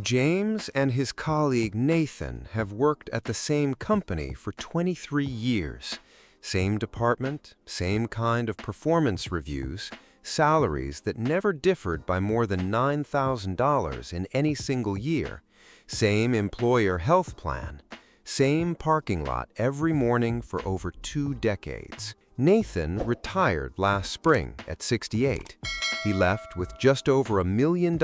James and his colleague Nathan have worked at the same company for 23 years. Same department, same kind of performance reviews, salaries that never differed by more than $9,000 in any single year, same employer health plan, same parking lot every morning for over 2 decades. Nathan retired last spring at 68. He left with just over $1 million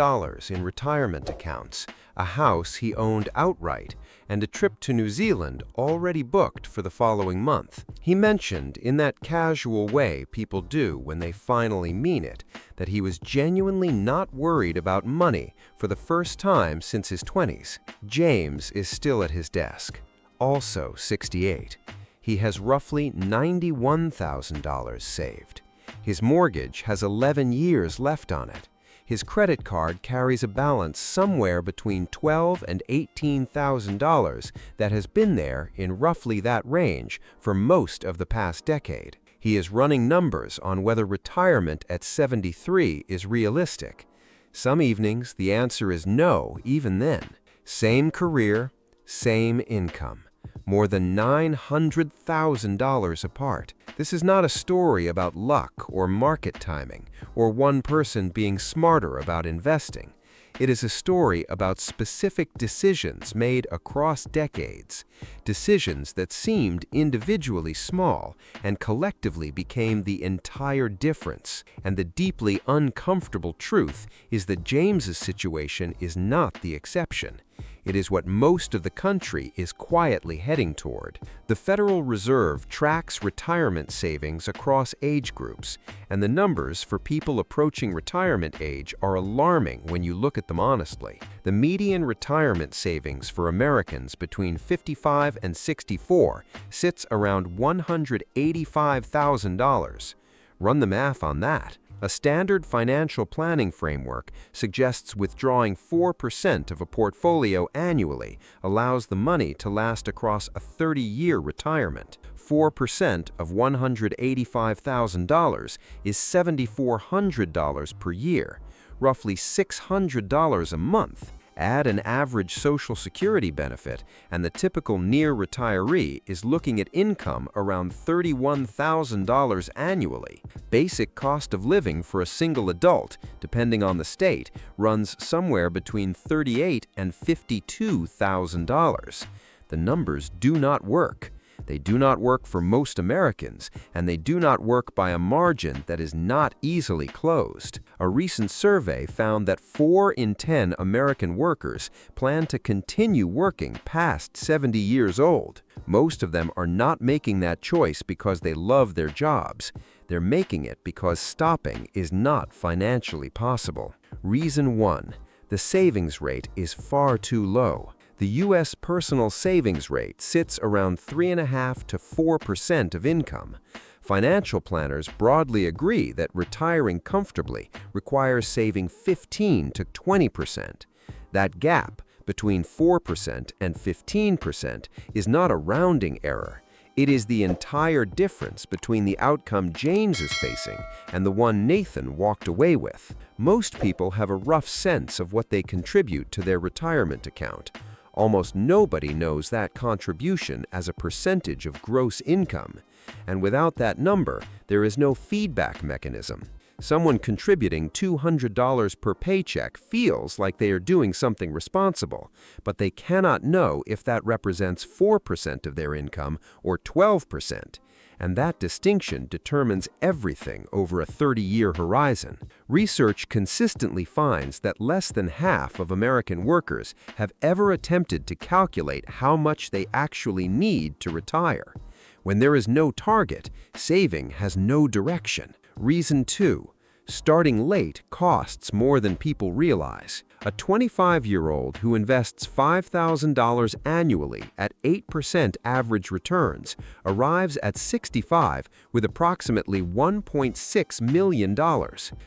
in retirement accounts, a house he owned outright, and a trip to New Zealand already booked for the following month. He mentioned, in that casual way people do when they finally mean it, that he was genuinely not worried about money for the first time since his 20s. James is still at his desk, also 68. He has roughly $91,000 saved. His mortgage has 11 years left on it. His credit card carries a balance somewhere between $12,000 and $18,000 that has been there in roughly that range for most of the past decade. He is running numbers on whether retirement at 73 is realistic. Some evenings the answer is no even then. Same career, same income. More than $900,000 apart. This is not a story about luck or market timing, or one person being smarter about investing. It is a story about specific decisions made across decades, decisions that seemed individually small and collectively became the entire difference. And the deeply uncomfortable truth is that James's situation is not the exception. It is what most of the country is quietly heading toward. The Federal Reserve tracks retirement savings across age groups, and the numbers for people approaching retirement age are alarming when you look at them honestly. The median retirement savings for Americans between 55 and 64 sits around $185,000. Run the math on that. A standard financial planning framework suggests withdrawing 4% of a portfolio annually allows the money to last across a 30-year retirement. 4% of $185,000 is $7,400 per year, roughly $600 a month. Add an average Social Security benefit, and the typical near retiree is looking at income around $31,000 annually. Basic cost of living for a single adult, depending on the state, runs somewhere between $38,000 and $52,000. The numbers do not work. They do not work for most Americans, and they do not work by a margin that is not easily closed. A recent survey found that 4 in 10 American workers plan to continue working past 70 years old. Most of them are not making that choice because they love their jobs. They're making it because stopping is not financially possible. Reason 1: the savings rate is far too low. The U.S. personal savings rate sits around 3.5% to 4% of income. Financial planners broadly agree that retiring comfortably requires saving 15% to 20%. That gap between 4% and 15% is not a rounding error. It is the entire difference between the outcome James is facing and the one Nathan walked away with. Most people have a rough sense of what they contribute to their retirement account. Almost nobody knows that contribution as a percentage of gross income, and without that number, there is no feedback mechanism. Someone contributing $200 per paycheck feels like they are doing something responsible, but they cannot know if that represents 4% of their income or 12%. And that distinction determines everything over a 30-year horizon. Research consistently finds that less than half of American workers have ever attempted to calculate how much they actually need to retire. When there is no target, saving has no direction. Reason 2: starting late costs more than people realize. A 25-year-old who invests $5,000 annually at 8% average returns arrives at 65 with approximately $1.6 million.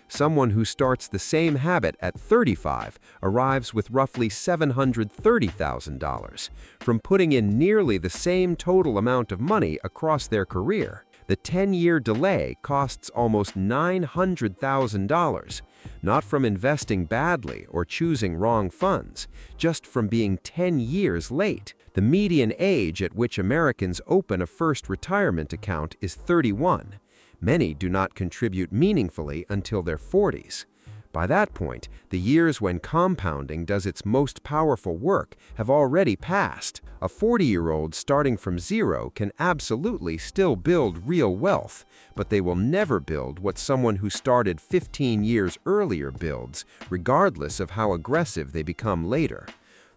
Someone who starts the same habit at 35 arrives with roughly $730,000 from putting in nearly the same total amount of money across their career. The 10-year delay costs almost $900,000, not from investing badly or choosing wrong funds, just from being 10 years late. The median age at which Americans open a first retirement account is 31. Many do not contribute meaningfully until their 40s. By that point, the years when compounding does its most powerful work have already passed. A 40-year-old starting from zero can absolutely still build real wealth, but they will never build what someone who started 15 years earlier builds, regardless of how aggressive they become later.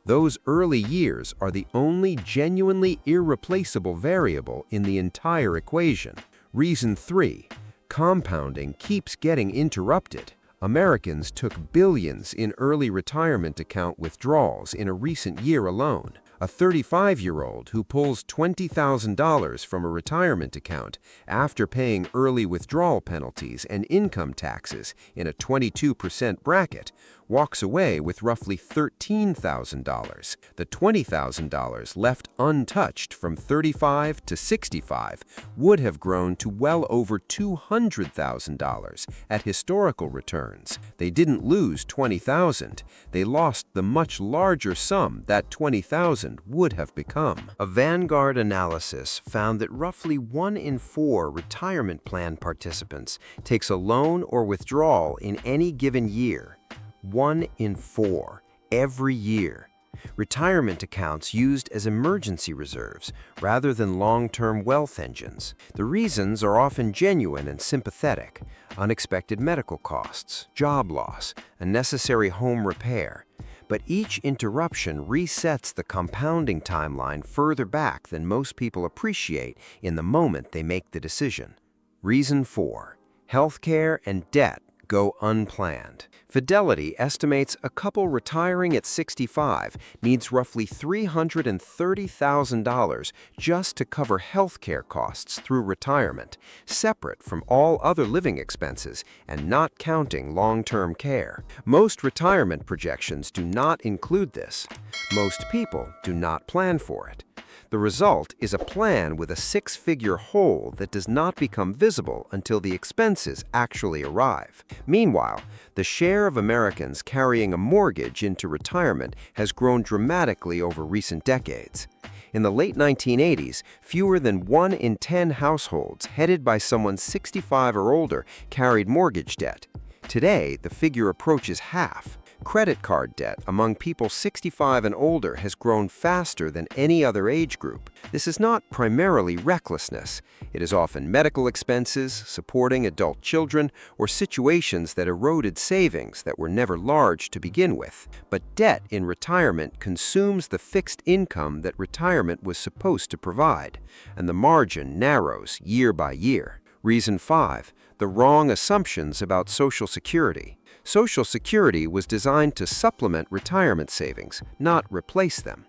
Those early years are the only genuinely irreplaceable variable in the entire equation. Reason 3. Compounding keeps getting interrupted. Americans took billions in early retirement account withdrawals in a recent year alone. A 35-year-old who pulls $20,000 from a retirement account after paying early withdrawal penalties and income taxes in a 22% bracket walks away with roughly $13,000. The $20,000 left untouched from 35 to 65 would have grown to well over $200,000 at historical returns. They didn't lose $20,000. They lost the much larger sum that $20,000 would have become. A Vanguard analysis found that roughly 1 in 4 retirement plan participants takes a loan or withdrawal in any given year. 1 in 4, every year. Retirement accounts used as emergency reserves rather than long-term wealth engines. The reasons are often genuine and sympathetic: unexpected medical costs, job loss, a necessary home repair. But each interruption resets the compounding timeline further back than most people appreciate in the moment they make the decision. Reason 4. Healthcare and debt go unplanned. Fidelity estimates a couple retiring at 65 needs roughly $330,000 just to cover healthcare costs through retirement, separate from all other living expenses and not counting long-term care. Most retirement projections do not include this. Most people do not plan for it. The result is a plan with a 6-figure hole that does not become visible until the expenses actually arrive. Meanwhile, the share of Americans carrying a mortgage into retirement has grown dramatically over recent decades. In the late 1980s, fewer than 1 in 10 households headed by someone 65 or older carried mortgage debt. Today, the figure approaches half. Credit card debt among people 65 and older has grown faster than any other age group. This is not primarily recklessness. It is often medical expenses, supporting adult children, or situations that eroded savings that were never large to begin with. But debt in retirement consumes the fixed income that retirement was supposed to provide, and the margin narrows year by year. Reason 5. The wrong assumptions about Social Security. Social Security was designed to supplement retirement savings, not replace them.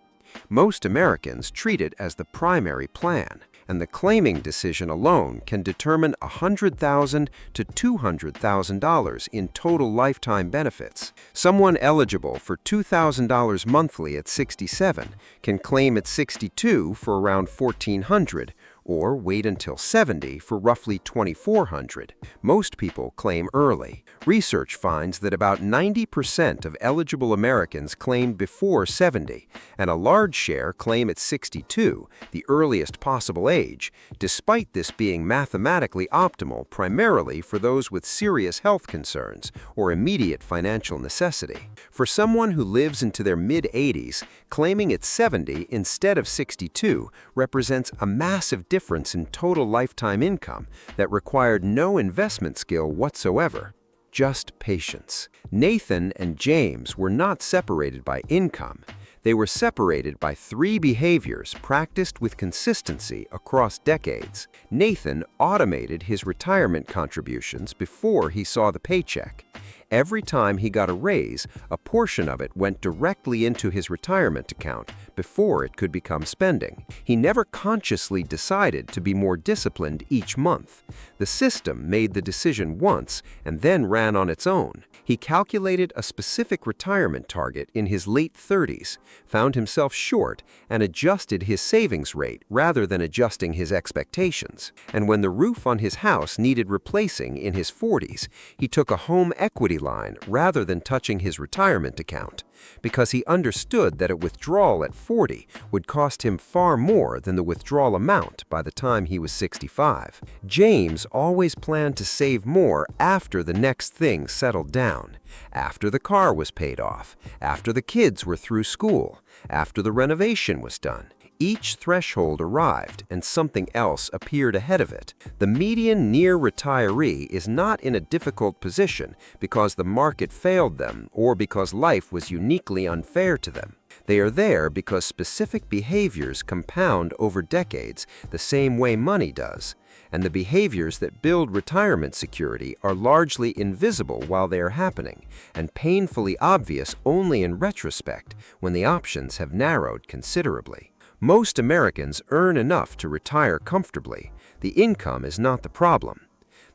Most Americans treat it as the primary plan, and the claiming decision alone can determine $100,000 to $200,000 in total lifetime benefits. Someone eligible for $2,000 monthly at 67 can claim at 62 for around $1,400, or wait until 70 for roughly $2,400. Most people claim early. Research finds that about 90% of eligible Americans claim before 70, and a large share claim at 62, the earliest possible age, despite this being mathematically optimal primarily for those with serious health concerns or immediate financial necessity. For someone who lives into their mid-80s, claiming at 70 instead of 62 represents a massive difference in total lifetime income that required no investment skill whatsoever. Just patience. Nathan and James were not separated by income. They were separated by 3 behaviors practiced with consistency across decades. Nathan automated his retirement contributions before he saw the paycheck. Every time he got a raise, a portion of it went directly into his retirement account, before it could become spending. He never consciously decided to be more disciplined each month. The system made the decision once and then ran on its own. He calculated a specific retirement target in his late 30s, found himself short, and adjusted his savings rate rather than adjusting his expectations. And when the roof on his house needed replacing in his 40s, he took a home equity line rather than touching his retirement account, because he understood that a withdrawal at 40 would cost him far more than the withdrawal amount by the time he was 65. James always planned to save more after the next thing settled down, after the car was paid off, after the kids were through school, after the renovation was done. Each threshold arrived and something else appeared ahead of it. The median near retiree is not in a difficult position because the market failed them or because life was uniquely unfair to them. They are there because specific behaviors compound over decades the same way money does, and the behaviors that build retirement security are largely invisible while they are happening and painfully obvious only in retrospect when the options have narrowed considerably. Most Americans earn enough to retire comfortably. The income is not the problem.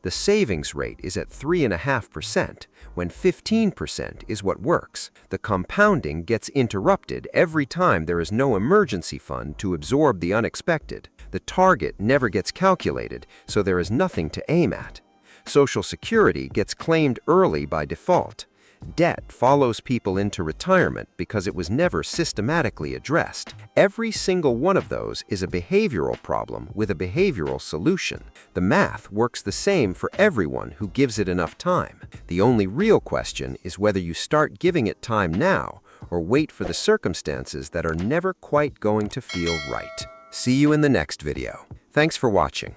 The savings rate is at 3.5%, when 15% is what works. The compounding gets interrupted every time there is no emergency fund to absorb the unexpected. The target never gets calculated, so there is nothing to aim at. Social Security gets claimed early by default. Debt follows people into retirement because it was never systematically addressed. Every single one of those is a behavioral problem with a behavioral solution. The math works the same for everyone who gives it enough time. The only real question is whether you start giving it time now or wait for the circumstances that are never quite going to feel right. See you in the next video. Thanks for watching.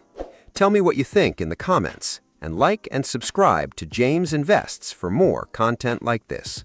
Tell me what you think in the comments, and like and subscribe to James Invests for more content like this.